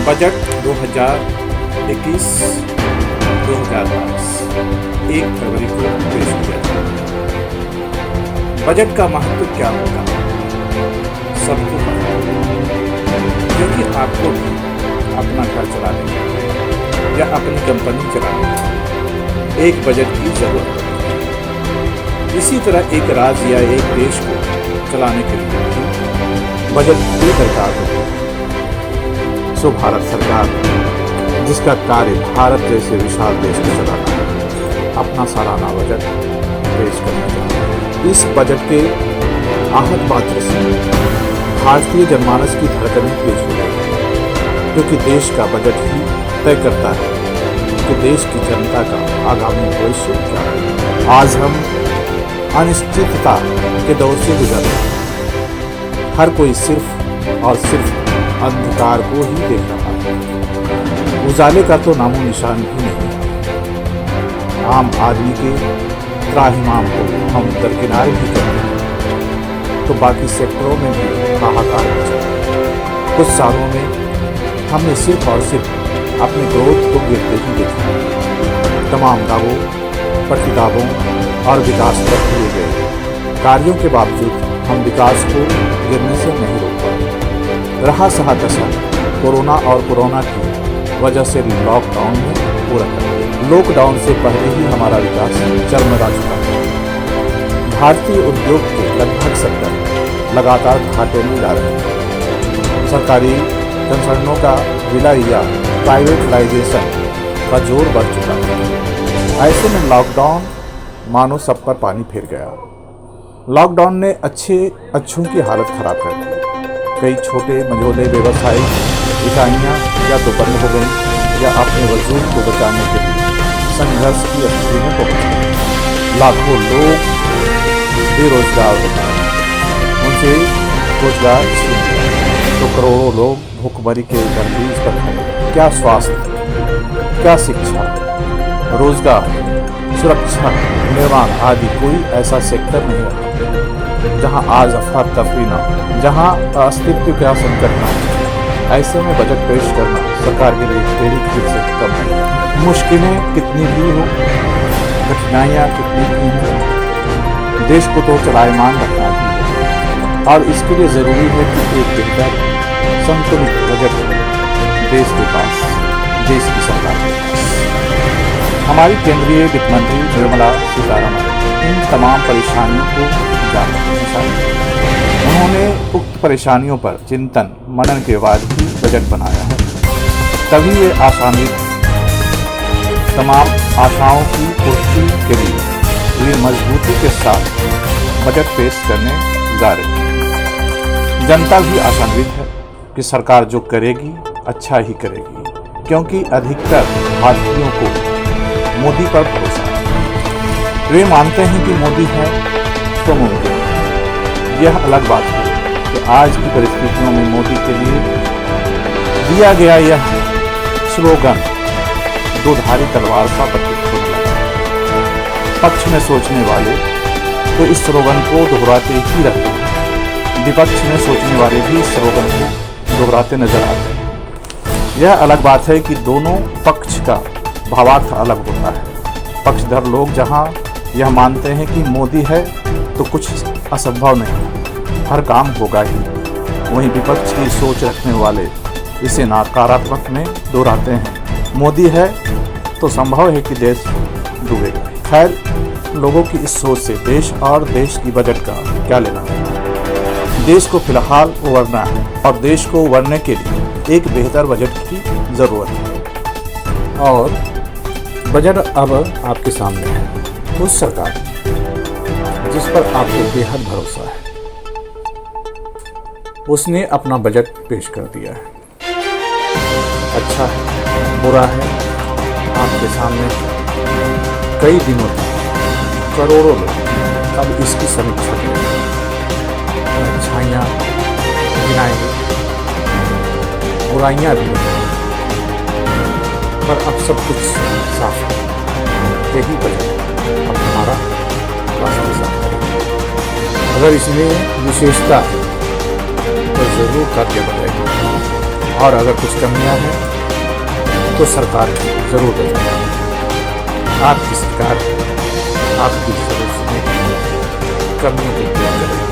Budget 2021-2022 1 फरवरी को पेश किया जाएगा। बजट का महत्व क्या होगा सबको पता है, क्योंकि आपको भी अपना घर चलाने या अपनी कंपनी चलाने एक बजट की जरूरत है। इसी तरह एक राज्य या एक देश को चलाने के लिए बजट की दरकार होती है। सो भारत सरकार, जिसका कार्य भारत जैसे विशाल देश को चलाना है, अपना सालाना बजट पेश करना चाहती है। इस बजट के आहत मात्र से भारतीय जनमानस की धड़कनें तेज हो गई, क्योंकि देश का बजट ही तय करता है कि देश की जनता का आगामी भविष्य क्या है। आज हम अनिश्चितता के दौर से गुजर रहे हैं। हर कोई सिर्फ और सिर्फ अंधकार को ही देख रहा है, उजाले का तो नामो निशान भी नहीं है। आम आदमी के त्राहिमाम को हम दरकिनार भी करते हैं तो बाकी सेक्टरों में भी हाहाकार मचा। कुछ सालों में हमने सिर्फ और सिर्फ अपने ग्रोथ को गिरते ही देखा। तमाम दावों, प्रतिदावों और विकास पर किए गए कार्यों के बावजूद हम विकास को गिरने से नहीं रोक पाए। रहा सहा दशा कोरोना और कोरोना की वजह से लॉकडाउन में पूरा कर दिया। लॉकडाउन से पहले ही हमारा विकास चरमरा चुका है। भारतीय उद्योग के लगभग सेक्टर लगातार घाटे में जा रहे हैं। सरकारी कंसर्नों का विलय या प्राइवेटलाइजेशन का जोर बढ़ चुका है। ऐसे में लॉकडाउन मानो सब पर पानी फिर गया। लॉकडाउन ने अच्छों की हालत खराब कर दी। कई छोटे मझोले व्यवसायिक इकाइयाँ या तो बंद हो गई या अपने वजूद को बचाने के लिए संघर्ष की स्थिति में पहुँच गए। लाखों लोग बेरोजगार हो गए, उनसे रोजगार छीन गया तो करोड़ों लोग भूखमरी के दहलीज पर खड़े। क्या स्वास्थ्य, क्या शिक्षा, रोजगार, सुरक्षा, निर्माण आदि कोई ऐसा सेक्टर नहीं रहा जहां आज अफरा तफरी न हो, जहां अस्तित्व का संकट न हो। ऐसे में बजट पेश करना सरकार के लिए तेरी खीर से कम है। मुश्किलें कितनी भी हो, कठिनाइयाँ कितनी भी हो, देश को तो चलायमान रखना ही है। और इसके लिए जरूरी है कि एक बेहतर संतुलित बजट देश के पास, देश की सरकार के पास। हमारी केंद्रीय वित्त मंत्री निर्मला सीतारमण इन तमाम परेशानियों को जानती हैं। उन्होंने उक्त परेशानियों पर चिंतन मनन के बाद ही बजट बनाया है। तभी ये तमाम आशाओं की पूर्ति के लिए वे मजबूती के साथ बजट पेश करने जा रहे हैं। जनता भी आशान्वित है कि सरकार जो करेगी अच्छा ही करेगी, क्योंकि अधिकतर भारतीयों को मोदी पर भरोसा है। वे मानते हैं कि मोदी है तो मुमकिन है। यह अलग बात है कि आज की परिस्थितियों में मोदी के लिए दिया गया यह स्लोगन दो धारी तलवार सा प्रतीत होने लगा। पक्ष में सोचने वाले तो इस स्लोगन को दोहराते ही रहते हैं, विपक्ष में सोचने वाले भी इस स्लोगन को दोहराते नजर आते हैं। यह अलग बात है कि दोनों पक्ष का भावार्थ अलग होता है। पक्षधर लोग जहां यह मानते हैं कि मोदी है तो कुछ असंभव नहीं, हर काम होगा ही, वहीं विपक्ष की सोच रखने वाले इसे नकारात्मक में दोहराते हैं। मोदी है तो संभव है कि देश डूबेगा। खैर, लोगों की इस सोच से देश और देश की बजट का क्या लेना है। देश को फिलहाल उबरना है और देश को उबरने के लिए एक बेहतर बजट की जरूरत है। और बजट अब आपके सामने है। उस सरकार जिस पर आपको बेहद भरोसा है, उसने अपना बजट पेश कर दिया है। अच्छा है, बुरा है, आपके सामने कई दिनों तक करोड़ों लोग अब इसकी समीक्षा करेंगे। अच्छाइयाँ गिनाएंगे, बुराइयाँ भी, पर अब सब कुछ साफ है। यही बजट अब हमारा रास्ता साफ करेगा। अगर इसमें विशेषता है तो जरूर कार्य बढ़ेगा और अगर कुछ कमियां हैं तो सरकार जरूर देखें। आपकी सरकार आपकी जरूर सुनेगी, कमियों को दूर करेगी।